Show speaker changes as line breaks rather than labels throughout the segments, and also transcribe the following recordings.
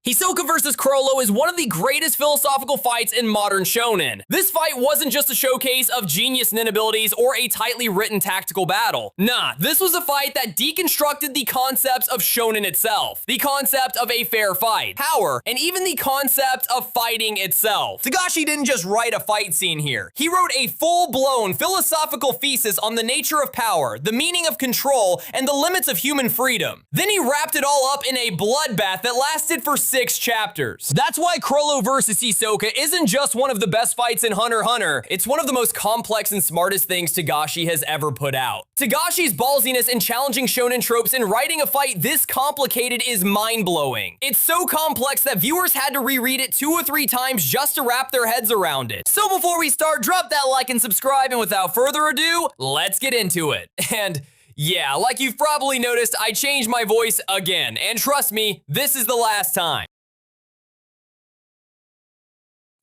Hisoka vs. Chrollo is one of the greatest philosophical fights in modern shonen. This fight wasn't just a showcase of genius nin abilities or a tightly written tactical battle. Nah, this was a fight that deconstructed the concepts of shonen itself, the concept of a fair fight, power, and even the concept of fighting itself. Togashi didn't just write a fight scene here. He wrote a full-blown philosophical thesis on the nature of power, the meaning of control, and the limits of human freedom. Then he wrapped it all up in a bloodbath that lasted for 6 chapters. That's why Chrollo vs. Hisoka isn't just one of the best fights in Hunter x Hunter, it's one of the most complex and smartest things Togashi has ever put out. Togashi's ballsiness in challenging shonen tropes and writing a fight this complicated is mind-blowing. It's so complex that viewers had to reread it 2 or 3 times just to wrap their heads around it. So before we start, drop that like and subscribe, and without further ado, let's get into it. And yeah, like you've probably noticed, I changed my voice again, and trust me, this is the last time.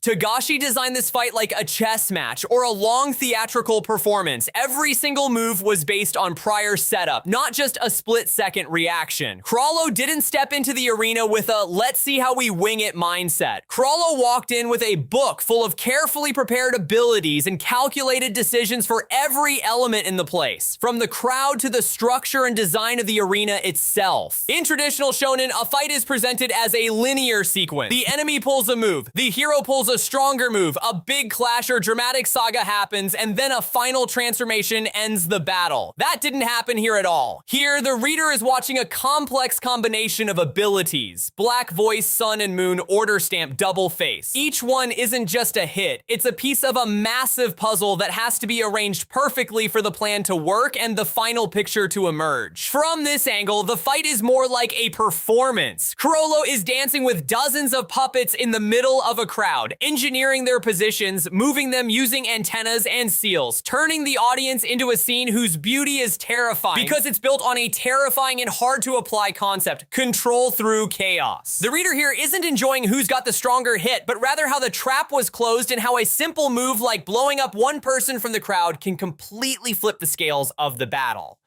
Togashi designed this fight like a chess match or a long theatrical performance. Every single move was based on prior setup, not just a split-second reaction. Chrollo didn't step into the arena with a let's see how we wing it mindset. Chrollo walked in with a book full of carefully prepared abilities and calculated decisions for every element in the place, from the crowd to the structure and design of the arena itself. In traditional shonen, a fight is presented as a linear sequence. The enemy pulls a move, the hero pulls a stronger move, a big clash or dramatic saga happens, and then a final transformation ends the battle. That didn't happen here at all. Here, the reader is watching a complex combination of abilities. Black Voice, Sun and Moon, Order Stamp, Double Face. Each one isn't just a hit, it's a piece of a massive puzzle that has to be arranged perfectly for the plan to work and the final picture to emerge. From this angle, the fight is more like a performance. Chrollo is dancing with dozens of puppets in the middle of a crowd, engineering their positions, moving them using antennas and seals, turning the audience into a scene whose beauty is terrifying because it's built on a terrifying and hard to apply concept: control through chaos. The reader here isn't enjoying who's got the stronger hit, but rather how the trap was closed and how a simple move like blowing up one person from the crowd can completely flip the scales of the battle.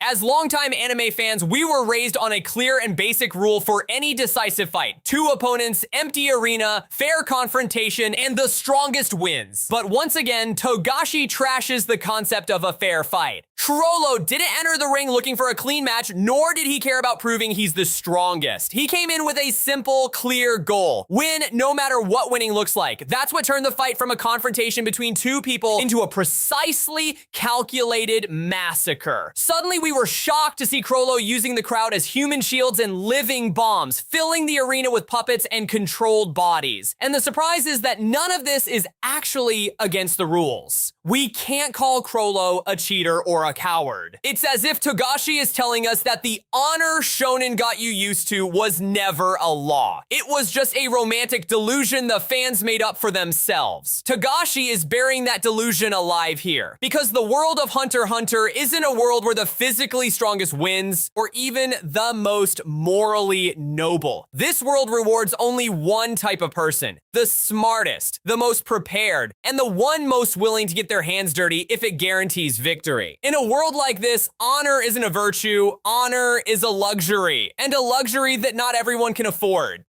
As longtime anime fans, we were raised on a clear and basic rule for any decisive fight: 2 opponents, empty arena, fair confrontation, and the strongest wins. But once again, Togashi trashes the concept of a fair fight. Chrollo didn't enter the ring looking for a clean match, nor did he care about proving he's the strongest. He came in with a simple, clear goal: win no matter what winning looks like. That's what turned the fight from a confrontation between 2 people into a precisely calculated massacre. Suddenly, we were shocked to see Chrollo using the crowd as human shields and living bombs, filling the arena with puppets and controlled bodies. And the surprise is that none of this is actually against the rules. We can't call Chrollo a cheater or a coward. It's as if Togashi is telling us that the honor shonen got you used to was never a law. It was just a romantic delusion the fans made up for themselves. Togashi is burying that delusion alive here, because the world of Hunter x Hunter isn't a world where the physically strongest wins, or even the most morally noble. This world rewards only one type of person: the smartest, the most prepared, and the one most willing to get their hands dirty if it guarantees victory. In a world like this, honor isn't a virtue, honor is a luxury, and a luxury that not everyone can afford.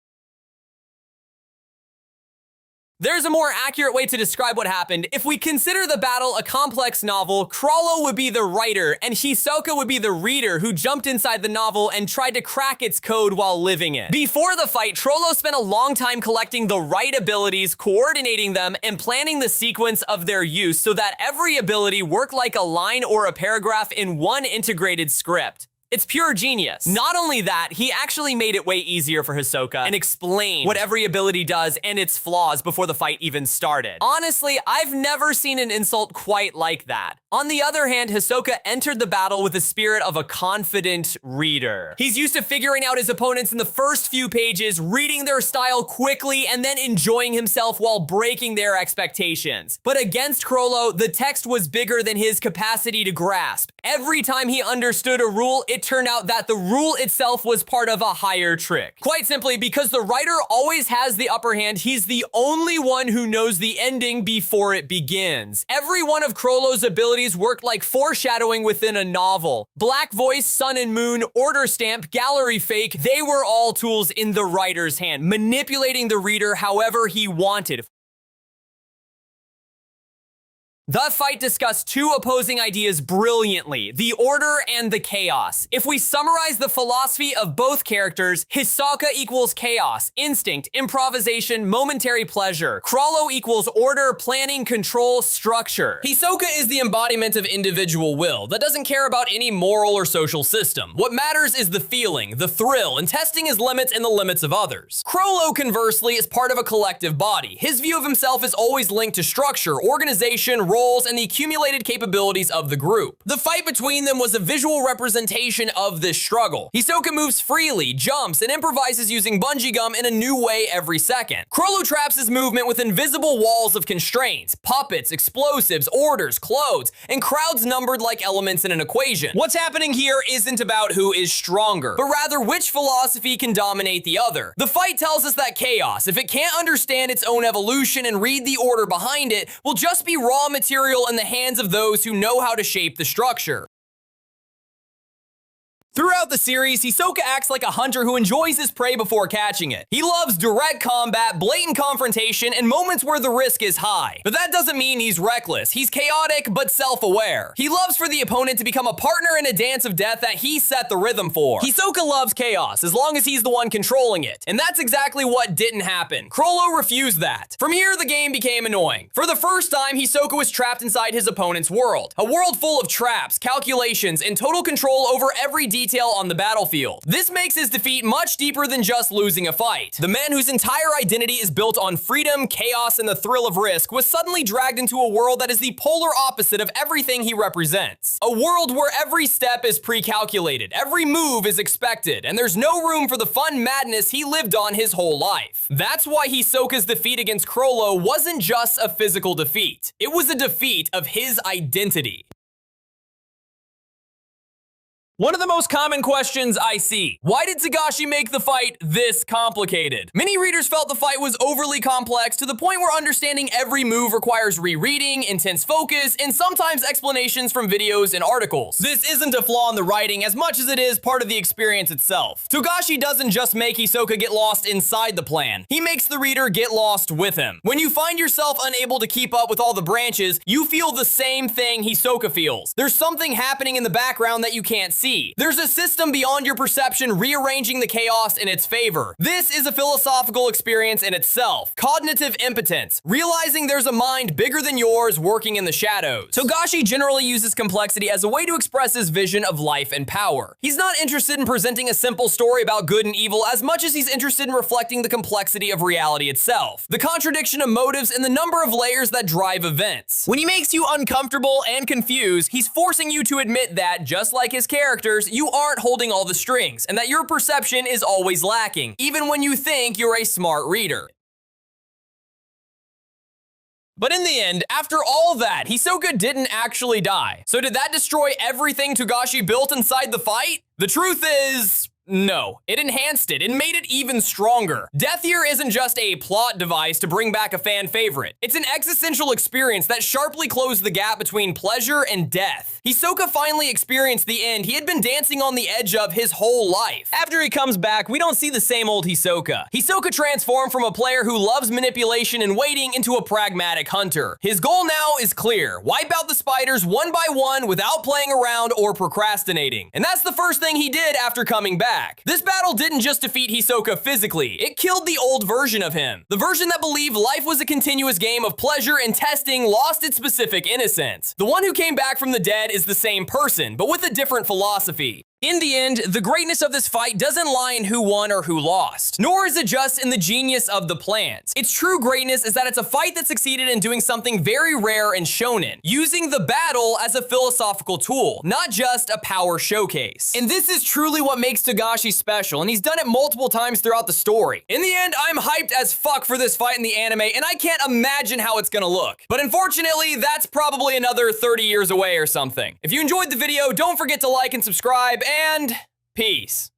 There's a more accurate way to describe what happened. If we consider the battle a complex novel, Chrollo would be the writer, and Hisoka would be the reader who jumped inside the novel and tried to crack its code while living it. Before the fight, Chrollo spent a long time collecting the right abilities, coordinating them, and planning the sequence of their use so that every ability worked like a line or a paragraph in one integrated script. It's pure genius. Not only that, he actually made it way easier for Hisoka and explained what every ability does and its flaws before the fight even started. Honestly, I've never seen an insult quite like that. On the other hand, Hisoka entered the battle with the spirit of a confident reader. He's used to figuring out his opponents in the first few pages, reading their style quickly, and then enjoying himself while breaking their expectations. But against Chrollo, the text was bigger than his capacity to grasp, Every time he understood a rule, it turned out that the rule itself was part of a higher trick. Quite simply, because the writer always has the upper hand, he's the only one who knows the ending before it begins. Every one of Chrollo's abilities worked like foreshadowing within a novel. Black Voice, Sun and Moon, Order Stamp, Gallery Fake, they were all tools in the writer's hand, manipulating the reader however he wanted. The fight discussed two opposing ideas brilliantly, the order and the chaos. If we summarize the philosophy of both characters, Hisoka equals chaos, instinct, improvisation, momentary pleasure. Chrollo equals order, planning, control, structure. Hisoka is the embodiment of individual will that doesn't care about any moral or social system. What matters is the feeling, the thrill, and testing his limits and the limits of others. Chrollo, conversely, is part of a collective body. His view of himself is always linked to structure, organization, roles, and the accumulated capabilities of the group. The fight between them was a visual representation of this struggle. Hisoka moves freely, jumps, and improvises using bungee gum in a new way every second. Chrollo traps his movement with invisible walls of constraints, puppets, explosives, orders, clothes, and crowds numbered like elements in an equation. What's happening here isn't about who is stronger, but rather which philosophy can dominate the other. The fight tells us that chaos, if it can't understand its own evolution and read the order behind it, will just be raw material in the hands of those who know how to shape the structure. Throughout the series, Hisoka acts like a hunter who enjoys his prey before catching it. He loves direct combat, blatant confrontation, and moments where the risk is high. But that doesn't mean he's reckless. He's chaotic, but self-aware. He loves for the opponent to become a partner in a dance of death that he set the rhythm for. Hisoka loves chaos, as long as he's the one controlling it. And that's exactly what didn't happen. Chrollo refused that. From here, the game became annoying. For the first time, Hisoka was trapped inside his opponent's world. A world full of traps, calculations, and total control over every detail on the battlefield. This makes his defeat much deeper than just losing a fight. The man whose entire identity is built on freedom, chaos, and the thrill of risk was suddenly dragged into a world that is the polar opposite of everything he represents. A world where every step is pre-calculated, every move is expected, and there's no room for the fun madness he lived on his whole life. That's why Hisoka's defeat against Chrollo wasn't just a physical defeat. It was a defeat of his identity. One of the most common questions I see: why did Togashi make the fight this complicated? Many readers felt the fight was overly complex to the point where understanding every move requires rereading, intense focus, and sometimes explanations from videos and articles. This isn't a flaw in the writing as much as it is part of the experience itself. Togashi doesn't just make Hisoka get lost inside the plan, he makes the reader get lost with him. When you find yourself unable to keep up with all the branches, you feel the same thing Hisoka feels. There's something happening in the background that you can't see. There's a system beyond your perception rearranging the chaos in its favor. This is a philosophical experience in itself. Cognitive impotence, realizing there's a mind bigger than yours working in the shadows. Togashi generally uses complexity as a way to express his vision of life and power. He's not interested in presenting a simple story about good and evil as much as he's interested in reflecting the complexity of reality itself, the contradiction of motives, and the number of layers that drive events. When he makes you uncomfortable and confused, he's forcing you to admit that, just like his character, you aren't holding all the strings, and that your perception is always lacking, even when you think you're a smart reader. But in the end, after all that, Hisoka didn't actually die. So did that destroy everything Togashi built inside the fight? The truth is, no, it enhanced it and made it even stronger. Death here isn't just a plot device to bring back a fan favorite. It's an existential experience that sharply closed the gap between pleasure and death. Hisoka finally experienced the end he had been dancing on the edge of his whole life. After he comes back, we don't see the same old Hisoka. Hisoka transformed from a player who loves manipulation and waiting into a pragmatic hunter. His goal now is clear: wipe out the spiders one by one without playing around or procrastinating. And that's the first thing he did after coming back. This battle didn't just defeat Hisoka physically, it killed the old version of him. The version that believed life was a continuous game of pleasure and testing lost its specific innocence. The one who came back from the dead is the same person, but with a different philosophy. In the end, the greatness of this fight doesn't lie in who won or who lost, nor is it just in the genius of the plans. Its true greatness is that it's a fight that succeeded in doing something very rare in Shonen, using the battle as a philosophical tool, not just a power showcase. And this is truly what makes Togashi special, and he's done it multiple times throughout the story. In the end, I'm hyped as fuck for this fight in the anime, and I can't imagine how it's gonna look. But unfortunately, that's probably another 30 years away or something. If you enjoyed the video, don't forget to like and subscribe, and peace.